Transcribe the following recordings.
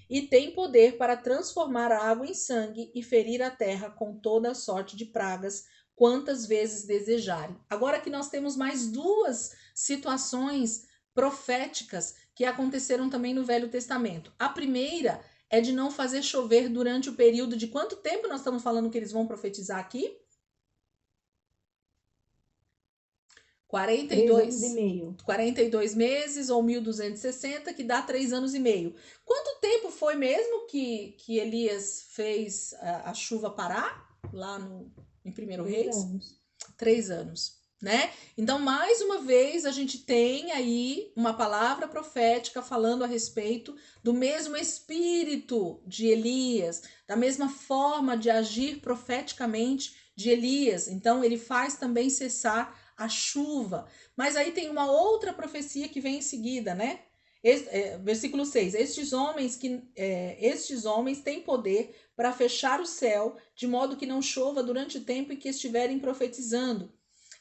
e tem poder para transformar a água em sangue e ferir a terra com toda sorte de pragas, quantas vezes desejarem. Agora que nós temos mais duas situações proféticas que aconteceram também no Velho Testamento. A primeira é de não fazer chover durante o período de quanto tempo nós estamos falando que eles vão profetizar aqui? 3 anos e 42, meio. 42 meses ou 1260, que dá 3 anos e meio. Quanto tempo foi mesmo que Elias fez a chuva parar lá em 1 3 Reis? anos. 3 anos, né? Então, mais uma vez, a gente tem aí uma palavra profética falando a respeito do mesmo espírito de Elias, da mesma forma de agir profeticamente de Elias. Então, ele faz também cessar a chuva. Mas aí tem uma outra profecia que vem em seguida, né? Versículo 6: estes homens têm poder para fechar o céu, de modo que não chova durante o tempo em que estiverem profetizando.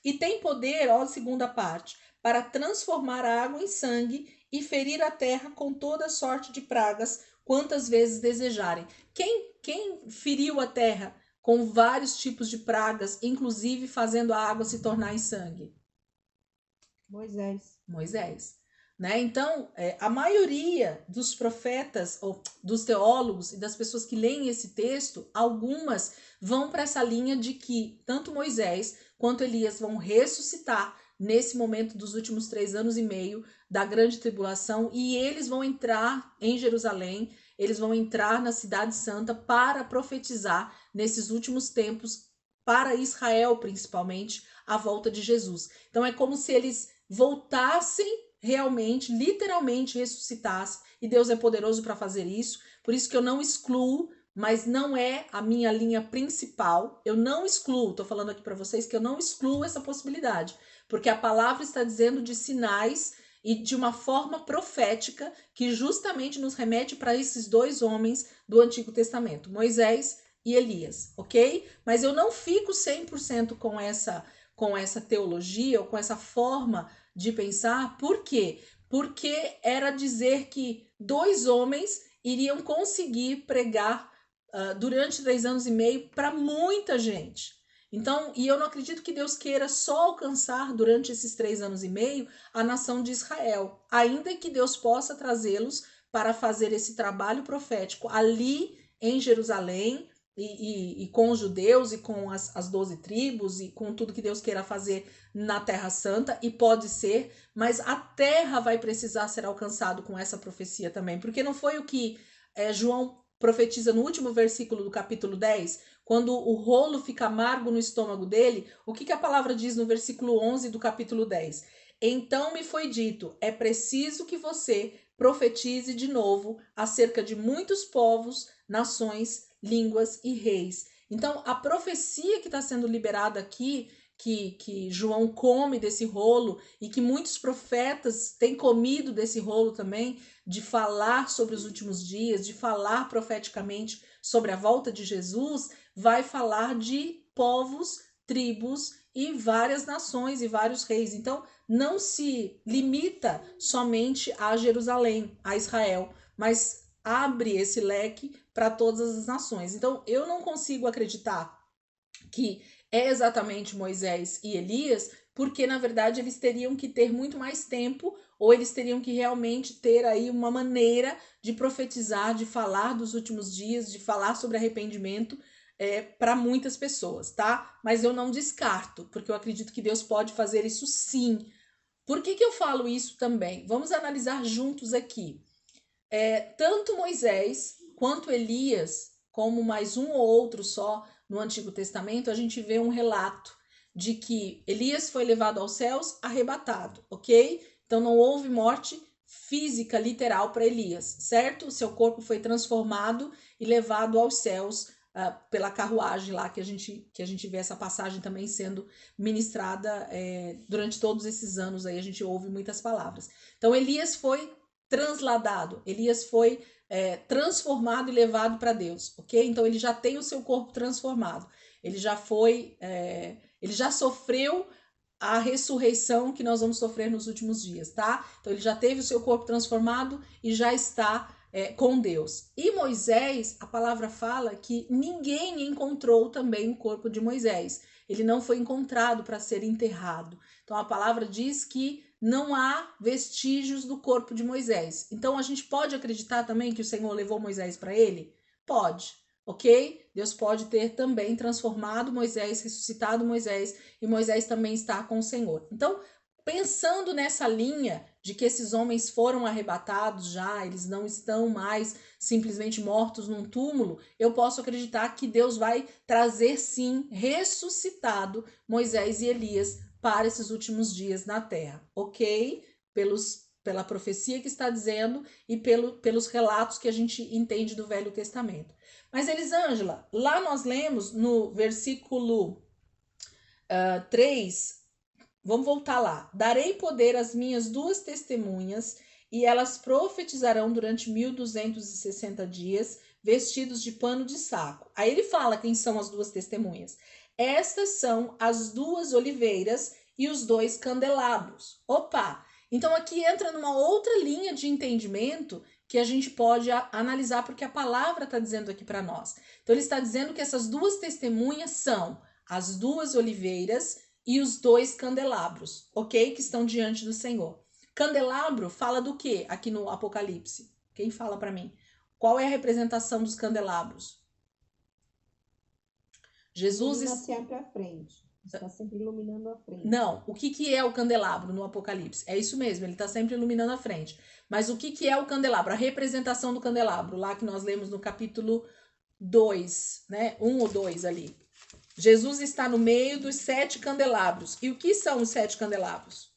E tem poder, ó, segunda parte, para transformar a água em sangue e ferir a terra com toda sorte de pragas, quantas vezes desejarem. Quem feriu a terra com vários tipos de pragas, inclusive fazendo a água se tornar em sangue? Moisés. Moisés. Né? Então, a maioria dos profetas, ou dos teólogos e das pessoas que leem esse texto, algumas vão para essa linha de que tanto Moisés quanto Elias vão ressuscitar nesse momento dos últimos 3 anos e meio da grande tribulação, e eles vão entrar em Jerusalém, eles vão entrar na Cidade Santa para profetizar nesses últimos tempos para Israel, principalmente, a volta de Jesus. Então é como se eles voltassem realmente, literalmente ressuscitassem, e Deus é poderoso para fazer isso. Por isso que eu não excluo, mas não é a minha linha principal. Eu não excluo, estou falando aqui para vocês que eu não excluo essa possibilidade, porque a palavra está dizendo de sinais e de uma forma profética que justamente nos remete para esses dois homens do Antigo Testamento, Moisés e Elias, ok? Mas eu não fico 100% com essa teologia ou com essa forma de pensar. Por quê? Porque era dizer que dois homens iriam conseguir pregar durante 3 anos e meio para muita gente. Então, e eu não acredito que Deus queira só alcançar durante esses 3 anos e meio a nação de Israel, ainda que Deus possa trazê-los para fazer esse trabalho profético ali em Jerusalém, e com os judeus e com as 12 tribos e com tudo que Deus queira fazer na Terra Santa, e pode ser, mas a terra vai precisar ser alcançado com essa profecia também, porque não foi o que João profetiza no último versículo do capítulo 10, quando o rolo fica amargo no estômago dele. O que a palavra diz no versículo 11 do capítulo 10? Então me foi dito, é preciso que você profetize de novo acerca de muitos povos, nações, línguas e reis. Então, a profecia que está sendo liberada aqui, que João come desse rolo e que muitos profetas têm comido desse rolo também, de falar sobre os últimos dias, de falar profeticamente sobre a volta de Jesus, vai falar de povos, tribos e várias nações e vários reis. Então, não se limita somente a Jerusalém, a Israel, mas abre esse leque para todas as nações. Então, eu não consigo acreditar que é exatamente Moisés e Elias, porque na verdade eles teriam que ter muito mais tempo, ou eles teriam que realmente ter aí uma maneira de profetizar, de falar dos últimos dias, de falar sobre arrependimento para muitas pessoas, tá? Mas eu não descarto, porque eu acredito que Deus pode fazer isso sim. Por que eu falo isso também? Vamos analisar juntos aqui. Tanto Moisés quanto Elias, como mais um ou outro só no Antigo Testamento, a gente vê um relato de que Elias foi levado aos céus arrebatado, ok? Então não houve morte física, literal para Elias, certo? Seu corpo foi transformado e levado aos céus pela carruagem lá, que a gente vê essa passagem também sendo ministrada durante todos esses anos aí, a gente ouve muitas palavras. Então Elias foi transladado, Elias foi transformado e levado para Deus, ok? Então ele já tem o seu corpo transformado, ele já foi, ele já sofreu a ressurreição que nós vamos sofrer nos últimos dias, tá? Então ele já teve o seu corpo transformado e já está com Deus. E Moisés, a palavra fala que ninguém encontrou também o corpo de Moisés. Ele não foi encontrado para ser enterrado. Então a palavra diz que não há vestígios do corpo de Moisés. Então a gente pode acreditar também que o Senhor levou Moisés para ele? Pode, ok? Deus pode ter também transformado Moisés, ressuscitado Moisés, e Moisés também está com o Senhor. Então, pensando nessa linha de que esses homens foram arrebatados já, eles não estão mais simplesmente mortos num túmulo, eu posso acreditar que Deus vai trazer sim, ressuscitado Moisés e Elias para esses últimos dias na terra, ok? Pela profecia que está dizendo e pelos relatos que a gente entende do Velho Testamento. Mas Elisângela, lá nós lemos no versículo 3, vamos voltar lá. Darei poder às minhas 2 testemunhas e elas profetizarão durante 1260 dias, vestidos de pano de saco. Aí ele fala quem são as 2 testemunhas. Estas são as 2 oliveiras e os 2 candelabros. Opa! Então aqui entra numa outra linha de entendimento que a gente pode analisar, porque a palavra está dizendo aqui para nós. Então ele está dizendo que essas 2 testemunhas são as 2 oliveiras e os 2 candelabros, ok? Que estão diante do Senhor. Candelabro fala do que aqui no Apocalipse? Quem fala para mim? Qual é a representação dos candelabros? Jesus está sempre à frente. Está sempre iluminando a frente. Não, o que é o candelabro no Apocalipse? É isso mesmo, ele está sempre iluminando a frente. Mas o que é o candelabro? A representação do candelabro, lá que nós lemos no capítulo 2, né? 1 ou 2 ali. Jesus está no meio dos 7 candelabros. E o que são os 7 candelabros?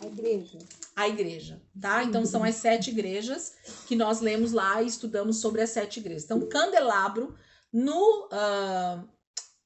A igreja. A igreja, tá? Então são as 7 igrejas que nós lemos lá e estudamos sobre as 7 igrejas. Então, candelabro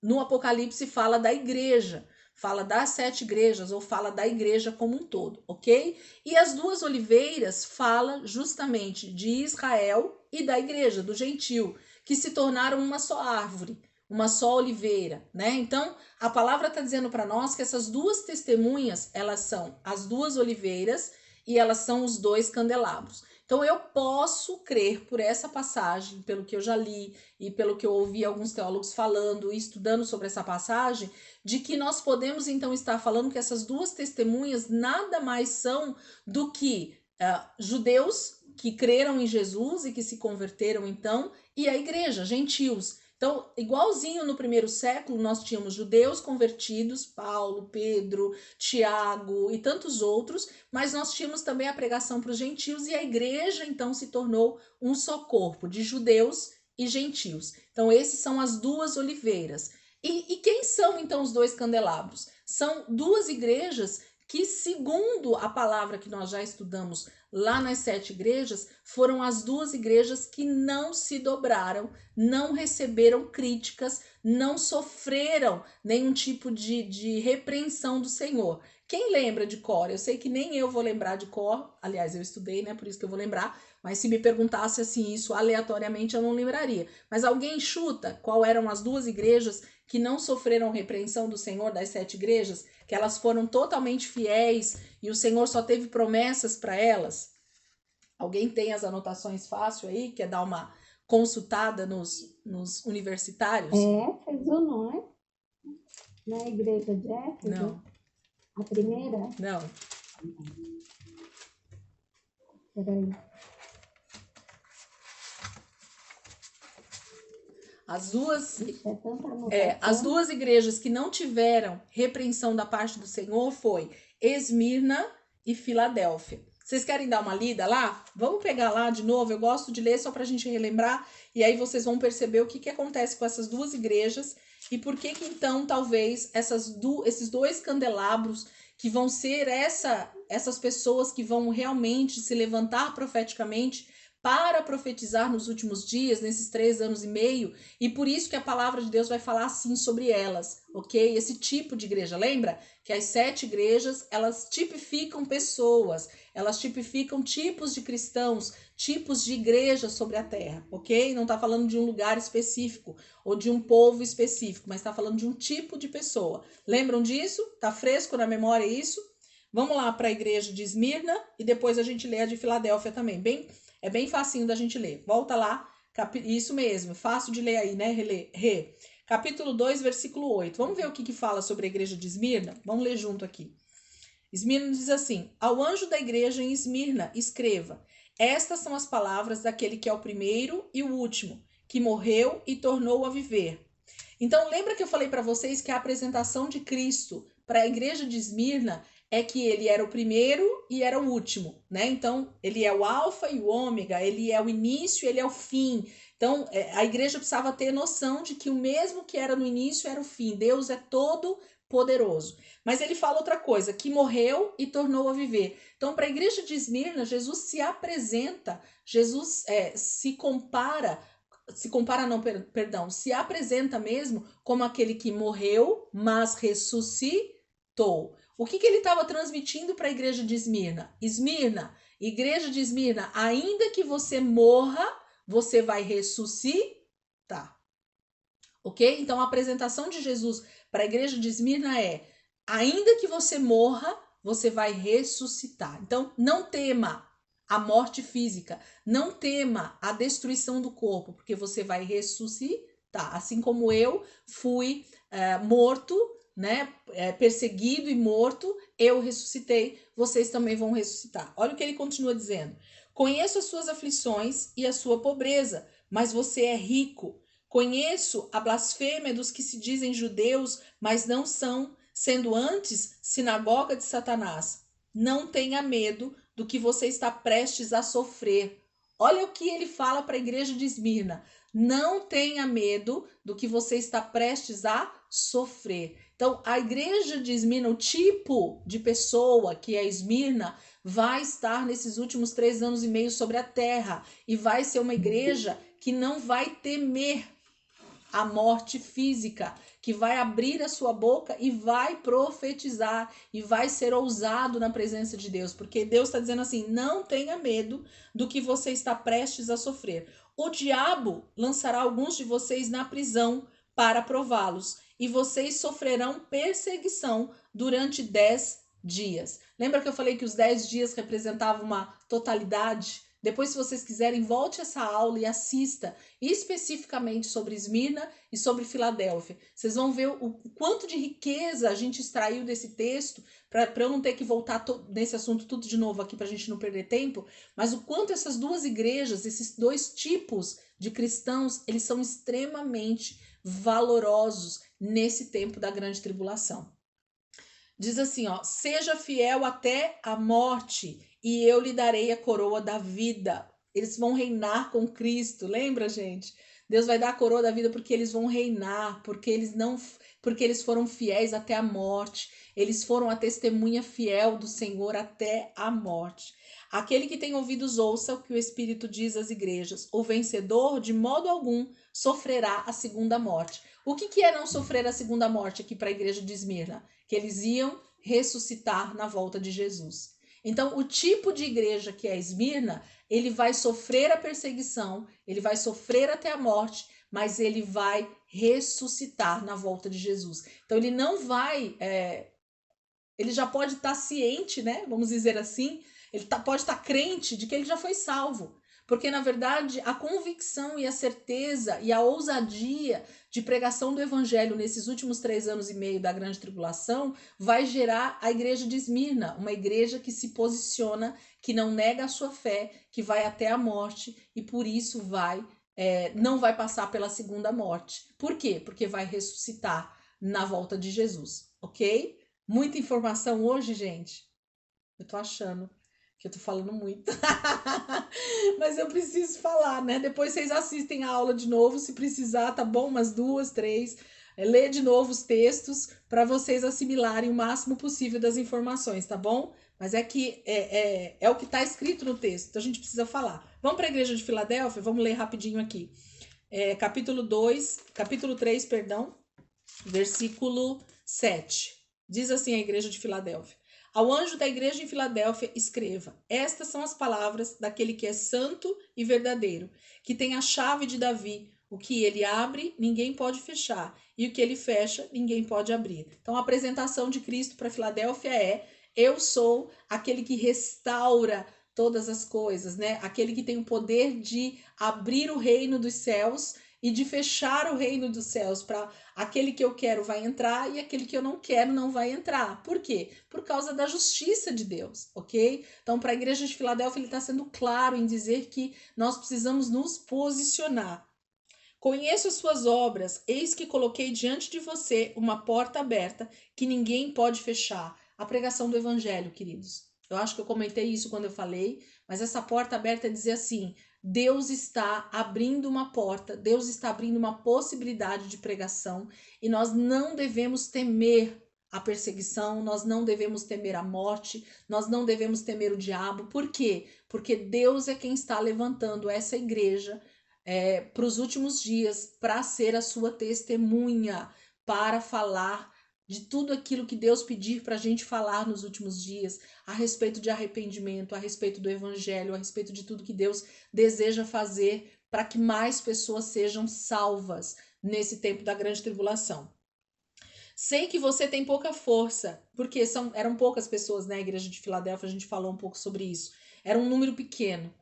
no Apocalipse fala da igreja, fala das 7 igrejas ou fala da igreja como um todo, ok? E as 2 oliveiras fala justamente de Israel e da igreja, do gentio, que se tornaram uma só árvore, uma só oliveira, né? Então, a palavra está dizendo para nós que essas 2 testemunhas, elas são as 2 oliveiras e elas são os 2 candelabros. Então, eu posso crer por essa passagem, pelo que eu já li e pelo que eu ouvi alguns teólogos falando e estudando sobre essa passagem, de que nós podemos, então, estar falando que essas 2 testemunhas nada mais são do que judeus que creram em Jesus e que se converteram, então, e a igreja, gentios. Então, igualzinho no primeiro século, nós tínhamos judeus convertidos, Paulo, Pedro, Tiago e tantos outros, mas nós tínhamos também a pregação para os gentios e a igreja, então, se tornou um só corpo de judeus e gentios. Então, esses são as 2 oliveiras. E quem são, então, os 2 candelabros? São 2 igrejas que, segundo a palavra que nós já estudamos lá nas 7 igrejas, foram as 2 igrejas que não se dobraram, não receberam críticas, não sofreram nenhum tipo de repreensão do Senhor. Quem lembra de cor? Eu sei que nem eu vou lembrar de cor, aliás, eu estudei, né, por isso que eu vou lembrar, mas se me perguntasse assim isso aleatoriamente, eu não lembraria. Mas alguém chuta qual eram as 2 igrejas que não sofreram repreensão do Senhor, das 7 igrejas, que elas foram totalmente fiéis e o Senhor só teve promessas para elas? Alguém tem as anotações fácil aí? Quer dar uma consultada nos universitários? Éfeso, não é? Na igreja de Éfeso? Não. A primeira? Não. Peraí. As 2 É as 2 igrejas que não tiveram repreensão da parte do Senhor foi Esmirna e Filadélfia. Vocês querem dar uma lida lá? Vamos pegar lá de novo, eu gosto de ler só para a gente relembrar, e aí vocês vão perceber o que acontece com essas 2 igrejas e por que então talvez esses 2 candelabros que vão ser essas pessoas que vão realmente se levantar profeticamente para profetizar nos últimos dias, nesses 3 anos e meio, e por isso que a palavra de Deus vai falar assim sobre elas, ok? Esse tipo de igreja, lembra? Que as 7 igrejas, elas tipificam pessoas, elas tipificam tipos de cristãos, tipos de igreja sobre a terra, ok? Não está falando de um lugar específico ou de um povo específico, mas está falando de um tipo de pessoa. Lembram disso? Tá fresco na memória isso? Vamos lá para a igreja de Esmirna e depois a gente lê a de Filadélfia também, bem É bem facinho da gente ler. Volta lá, isso mesmo, fácil de ler aí, né? Rê. Capítulo 2, versículo 8. Vamos ver o que fala sobre a igreja de Esmirna? Vamos ler junto aqui. Esmirna diz assim: ao anjo da igreja em Esmirna, escreva: estas são as palavras daquele que é o primeiro e o último, que morreu e tornou a viver. Então, lembra que eu falei para vocês que a apresentação de Cristo para a igreja de Esmirna é que ele era o primeiro e era o último, né? Então, ele é o alfa e o ômega, ele é o início, ele é o fim. Então, a igreja precisava ter noção de que o mesmo que era no início era o fim. Deus é todo poderoso. Mas ele fala outra coisa, que morreu e tornou a viver. Então, para a igreja de Esmirna, Jesus se apresenta, Jesus se apresenta mesmo como aquele que morreu, mas ressuscitou. O que ele estava transmitindo para a igreja de Esmirna? Esmirna, igreja de Esmirna, ainda que você morra, você vai ressuscitar. Ok? Então a apresentação de Jesus para a igreja de Esmirna é: ainda que você morra, você vai ressuscitar. Então não tema a morte física, não tema a destruição do corpo, porque você vai ressuscitar. Assim como eu fui morto, né, perseguido e morto, eu ressuscitei, vocês também vão ressuscitar. Olha o que ele continua dizendo: conheço as suas aflições e a sua pobreza, mas você é rico. Conheço a blasfêmia dos que se dizem judeus, mas não são, sendo antes sinagoga de Satanás. Não tenha medo do que você está prestes a sofrer. Olha o que ele fala para a igreja de Esmirna. Não tenha medo do que você está prestes a sofrer. Então, a igreja de Esmirna, o tipo de pessoa que é Esmirna, vai estar nesses últimos 3 anos e meio sobre a terra. E vai ser uma igreja que não vai temer a morte física, que vai abrir a sua boca e vai profetizar e vai ser ousado na presença de Deus, porque Deus está dizendo assim: não tenha medo do que você está prestes a sofrer. O diabo lançará alguns de vocês na prisão para prová-los, e vocês sofrerão perseguição durante 10 dias. Lembra que eu falei que os 10 dias representavam uma totalidade? Depois, se vocês quiserem, volte essa aula e assista especificamente sobre Esmirna e sobre Filadélfia. Vocês vão ver o quanto de riqueza a gente extraiu desse texto, para eu não ter que voltar nesse assunto tudo de novo aqui, para a gente não perder tempo, mas o quanto essas duas igrejas, esses dois tipos de cristãos, eles são extremamente valorosos nesse tempo da grande tribulação. Diz assim, ó: seja fiel até a morte, e eu lhe darei a coroa da vida. Eles vão reinar com Cristo. Lembra, gente? Deus vai dar a coroa da vida porque eles vão reinar, porque eles foram fiéis até a morte. Eles foram a testemunha fiel do Senhor até a morte. Aquele que tem ouvidos ouça o que o Espírito diz às igrejas. O vencedor, de modo algum, sofrerá a segunda morte. O que é não sofrer a segunda morte aqui para a igreja de Esmirna? Que eles iam ressuscitar na volta de Jesus. Então, o tipo de igreja que é Esmirna, ele vai sofrer a perseguição, ele vai sofrer até a morte, mas ele vai ressuscitar na volta de Jesus. Então, ele não vai... ele já pode estar ciente, né? Vamos dizer assim, ele pode estar crente de que ele já foi salvo. Porque, na verdade, a convicção e a certeza e a ousadia de pregação do evangelho nesses últimos 3 anos e meio da grande tribulação vai gerar a igreja de Esmirna, uma igreja que se posiciona, que não nega a sua fé, que vai até a morte e por isso não vai passar pela segunda morte. Por quê? Porque vai ressuscitar na volta de Jesus, ok? Muita informação hoje, gente. Eu tô achando que eu tô falando muito. Mas eu preciso falar, né? Depois vocês assistem a aula de novo, se precisar, tá bom? Umas 2, 3. Lê de novo os textos para vocês assimilarem o máximo possível das informações, tá bom? Mas é que é o que está escrito no texto, então a gente precisa falar. Vamos para a igreja de Filadélfia? Vamos ler rapidinho aqui. Capítulo 3, versículo 7. Diz assim a igreja de Filadélfia: ao anjo da igreja em Filadélfia escreva: estas são as palavras daquele que é santo e verdadeiro, que tem a chave de Davi. O que ele abre, ninguém pode fechar, e o que ele fecha, ninguém pode abrir. Então a apresentação de Cristo para Filadélfia é: eu sou aquele que restaura todas as coisas, né? Aquele que tem o poder de abrir o reino dos céus e de fechar o reino dos céus para aquele que eu quero vai entrar e aquele que eu não quero não vai entrar. Por quê? Por causa da justiça de Deus, ok? Então, para a igreja de Filadélfia, ele está sendo claro em dizer que nós precisamos nos posicionar. Conheço as suas obras, eis que coloquei diante de você uma porta aberta que ninguém pode fechar. A pregação do evangelho, queridos. Eu acho que eu comentei isso quando eu falei, mas essa porta aberta é dizer assim: Deus está abrindo uma porta, Deus está abrindo uma possibilidade de pregação e nós não devemos temer a perseguição, nós não devemos temer a morte, nós não devemos temer o diabo. Por quê? Porque Deus é quem está levantando essa igreja para os últimos dias, para ser a sua testemunha, para falar de tudo aquilo que Deus pedir para a gente falar nos últimos dias, a respeito de arrependimento, a respeito do evangelho, a respeito de tudo que Deus deseja fazer para que mais pessoas sejam salvas nesse tempo da grande tribulação. Sei que você tem pouca força, porque eram poucas pessoas na igreja de Filadélfia, a gente falou um pouco sobre isso. Era um número pequeno.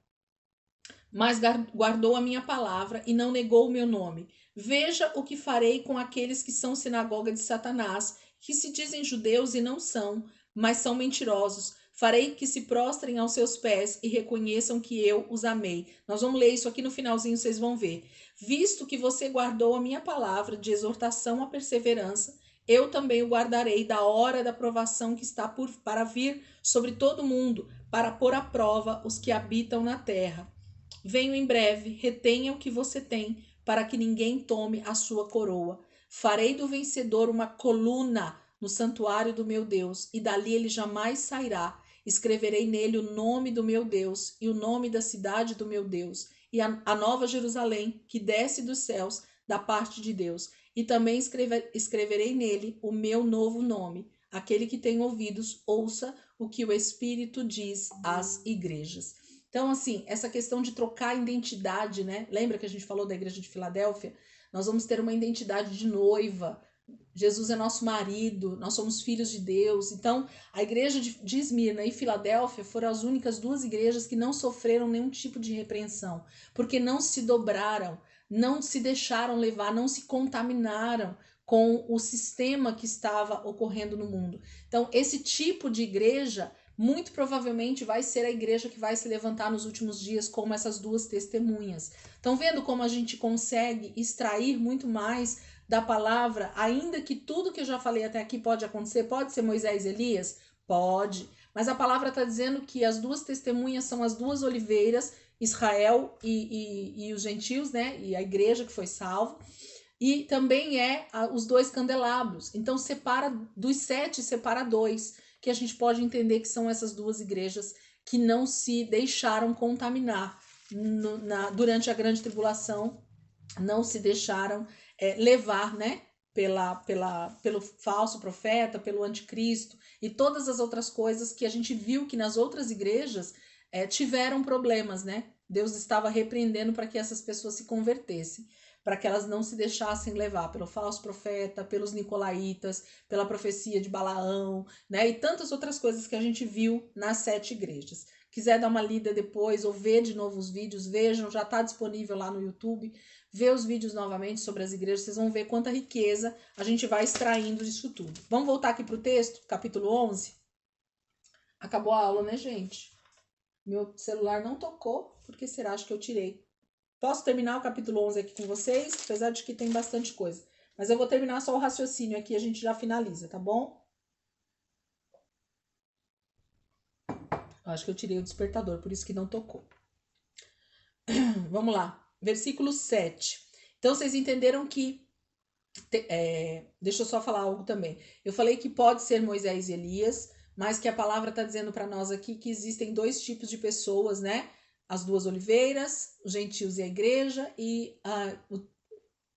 Mas guardou a minha palavra e não negou o meu nome. Veja o que farei com aqueles que são sinagoga de Satanás, que se dizem judeus e não são, mas são mentirosos. Farei que se prostrem aos seus pés e reconheçam que eu os amei. Nós vamos ler isso aqui no finalzinho, vocês vão ver. Visto que você guardou a minha palavra de exortação à perseverança, eu também o guardarei da hora da provação que está para vir sobre todo mundo, para pôr à prova os que habitam na terra. Venho em breve, retenha o que você tem, para que ninguém tome a sua coroa. Farei do vencedor uma coluna no santuário do meu Deus, e dali ele jamais sairá. Escreverei nele o nome do meu Deus e o nome da cidade do meu Deus, e a nova Jerusalém, que desce dos céus da parte de Deus. E também escreverei nele o meu novo nome. Aquele que tem ouvidos, ouça o que o Espírito diz às igrejas. Então, assim, essa questão de trocar a identidade, né? Lembra que a gente falou da igreja de Filadélfia? Nós vamos ter uma identidade de noiva. Jesus é nosso marido, nós somos filhos de Deus. Então, a igreja de Esmirna e Filadélfia foram as únicas duas igrejas que não sofreram nenhum tipo de repreensão, porque não se dobraram, não se deixaram levar, não se contaminaram com o sistema que estava ocorrendo no mundo. Então, esse tipo de igreja muito provavelmente vai ser a igreja que vai se levantar nos últimos dias como essas duas testemunhas. Estão vendo como a gente consegue extrair muito mais da palavra, ainda que tudo que eu já falei até aqui pode acontecer? Pode ser Moisés e Elias? Pode. Mas a palavra está dizendo que as duas testemunhas são as duas oliveiras, Israel e os gentios, né? E a igreja que foi salva. E também os dois candelabros. Então, separa dos 7, separa 2, que a gente pode entender que são essas duas igrejas que não se deixaram contaminar durante a grande tribulação, não se deixaram levar, né, pelo falso profeta, pelo anticristo e todas as outras coisas que a gente viu que nas outras igrejas tiveram problemas, né? Deus estava repreendendo para que essas pessoas se convertessem, para que elas não se deixassem levar pelo falso profeta, pelos nicolaítas, pela profecia de Balaão, né? E tantas outras coisas que a gente viu nas 7 igrejas. Quiser dar uma lida depois ou ver de novo os vídeos, vejam, já está disponível lá no YouTube. Vê os vídeos novamente sobre as igrejas, vocês vão ver quanta riqueza a gente vai extraindo disso tudo. Vamos voltar aqui para o texto, capítulo 11. Acabou a aula, né, gente? Meu celular não tocou, porque será? Acho que eu tirei. Posso terminar o capítulo 11 aqui com vocês, apesar de que tem bastante coisa. Mas eu vou terminar só o raciocínio aqui e a gente já finaliza, tá bom? Acho que eu tirei o despertador, por isso que não tocou. Vamos lá. Versículo 7. Então, vocês entenderam que... deixa eu só falar algo também. Eu falei que pode ser Moisés e Elias, mas que a palavra está dizendo para nós aqui que existem 2 tipos de pessoas, né? As duas oliveiras, os gentios e a igreja, e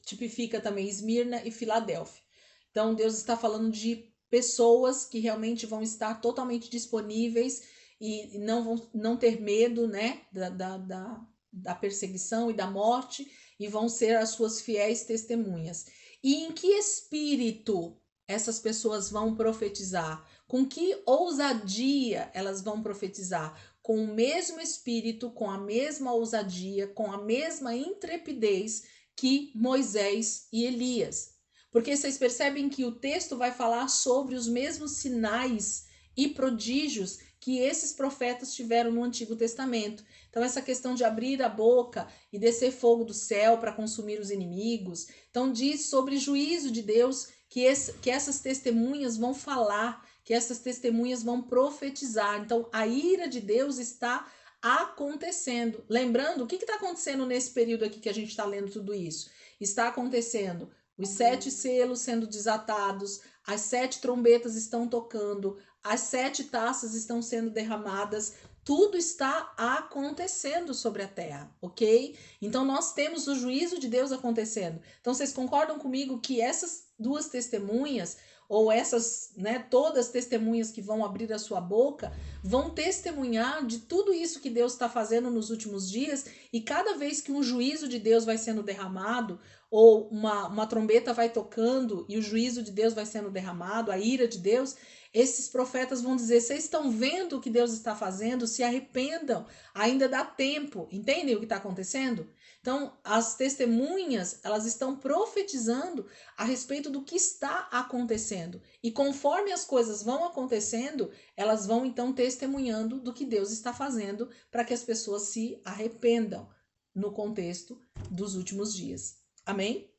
tipifica também Esmirna e Filadélfia. Então, Deus está falando de pessoas que realmente vão estar totalmente disponíveis e não ter medo, né, da perseguição e da morte, e vão ser as suas fiéis testemunhas. E em que espírito essas pessoas vão profetizar? Com que ousadia elas vão profetizar? com o mesmo espírito, com a mesma ousadia, com a mesma intrepidez que Moisés e Elias. Porque vocês percebem que o texto vai falar sobre os mesmos sinais e prodígios que esses profetas tiveram no Antigo Testamento. Então, essa questão de abrir a boca e descer fogo do céu para consumir os inimigos. Então, diz sobre juízo de Deus que essas testemunhas vão falar, que essas testemunhas vão profetizar. Então, a ira de Deus está acontecendo. Lembrando, o que está acontecendo nesse período aqui que a gente está lendo tudo isso? Está acontecendo os 7 selos sendo desatados, as 7 trombetas estão tocando, as 7 taças estão sendo derramadas, tudo está acontecendo sobre a terra, ok? Então nós temos o juízo de Deus acontecendo. Então vocês concordam comigo que essas duas testemunhas, ou essas, né, todas as testemunhas que vão abrir a sua boca, vão testemunhar de tudo isso que Deus está fazendo nos últimos dias, e cada vez que um juízo de Deus vai sendo derramado, ou uma trombeta vai tocando e o juízo de Deus vai sendo derramado, a ira de Deus, esses profetas vão dizer: vocês estão vendo o que Deus está fazendo? Se arrependam, ainda dá tempo. Entendem o que está acontecendo? Então, as testemunhas, elas estão profetizando a respeito do que está acontecendo. E conforme as coisas vão acontecendo, elas vão então testemunhando do que Deus está fazendo para que as pessoas se arrependam no contexto dos últimos dias. Amém?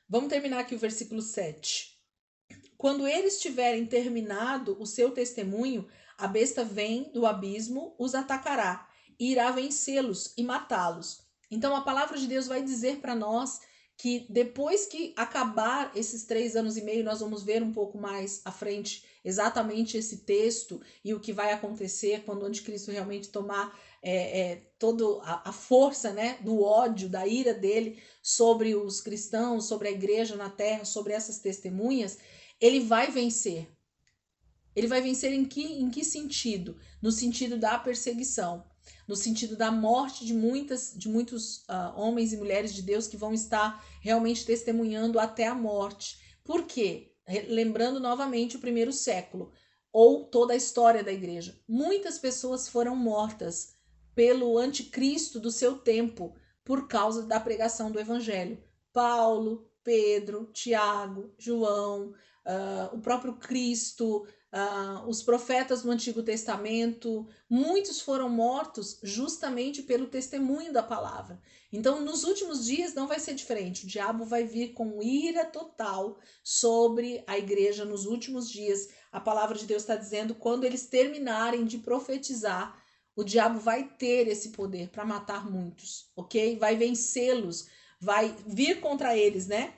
Vamos terminar aqui o versículo 7. Quando eles tiverem terminado o seu testemunho, a besta vem do abismo, os atacará, e irá vencê-los e matá-los. Então a palavra de Deus vai dizer para nós que depois que acabar esses 3 anos e meio, nós vamos ver um pouco mais à frente exatamente esse texto e o que vai acontecer quando o anticristo realmente tomar toda a força, né, do ódio, da ira dele sobre os cristãos, sobre a igreja na terra, sobre essas testemunhas. Ele vai vencer. Ele vai vencer em que sentido? No sentido da perseguição, no sentido da morte de muitos homens e mulheres de Deus que vão estar realmente testemunhando até a morte. Por quê? Lembrando novamente o primeiro século, ou toda a história da igreja. Muitas pessoas foram mortas pelo anticristo do seu tempo por causa da pregação do evangelho. Paulo, Pedro, Tiago, João, o próprio Cristo, os profetas do Antigo Testamento, muitos foram mortos justamente pelo testemunho da palavra. Então, nos últimos dias não vai ser diferente. O diabo vai vir com ira total sobre a igreja nos últimos dias. A palavra de Deus está dizendo, quando eles terminarem de profetizar, o diabo vai ter esse poder para matar muitos, ok? Vai vencê-los, vai vir contra eles, né?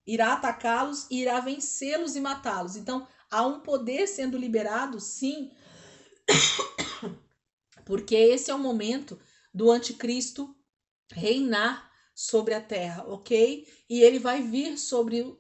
Irá atacá-los, irá vencê-los e matá-los. Então, há um poder sendo liberado, sim, porque esse é o momento do anticristo reinar sobre a terra, ok? E ele vai vir sobre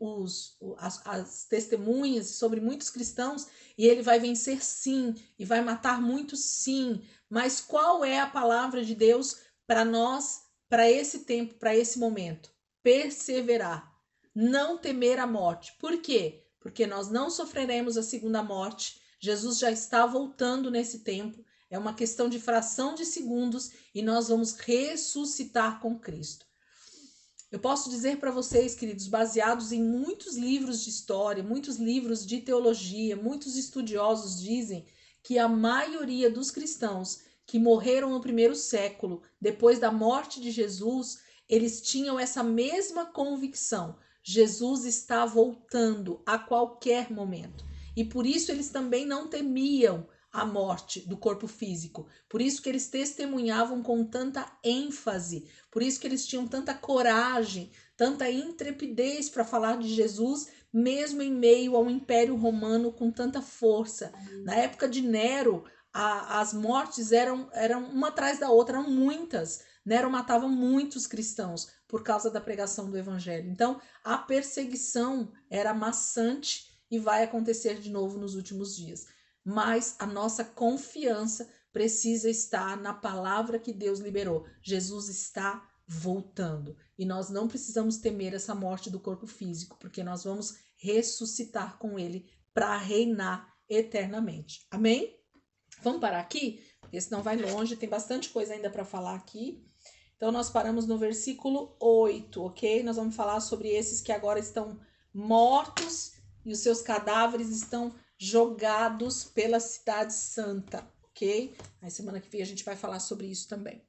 as testemunhas, sobre muitos cristãos, e ele vai vencer sim, e vai matar muitos sim. Mas qual é a palavra de Deus para nós, para esse tempo, para esse momento? Perseverar, não temer a morte. Por quê? Porque nós não sofreremos a segunda morte. Jesus já está voltando nesse tempo. É uma questão de fração de segundos e nós vamos ressuscitar com Cristo. Eu posso dizer para vocês, queridos, baseados em muitos livros de história, muitos livros de teologia, muitos estudiosos dizem que a maioria dos cristãos que morreram no primeiro século, depois da morte de Jesus, eles tinham essa mesma convicção. Jesus está voltando a qualquer momento. E por isso eles também não temiam a morte do corpo físico. Por isso que eles testemunhavam com tanta ênfase. Por isso que eles tinham tanta coragem, tanta intrepidez para falar de Jesus, mesmo em meio ao Império Romano com tanta força. Na época de Nero, as mortes eram uma atrás da outra, eram muitas. Nero matava muitos cristãos por causa da pregação do evangelho. Então, a perseguição era maçante e vai acontecer de novo nos últimos dias. Mas a nossa confiança precisa estar na palavra que Deus liberou. Jesus está voltando. E nós não precisamos temer essa morte do corpo físico, porque nós vamos ressuscitar com ele para reinar eternamente. Amém? Vamos parar aqui? esse não vai longe, tem bastante coisa ainda para falar aqui. Então, nós paramos no versículo 8, ok? Nós vamos falar sobre esses que agora estão mortos e os seus cadáveres estão jogados pela cidade santa, ok? Aí, semana que vem a gente vai falar sobre isso também.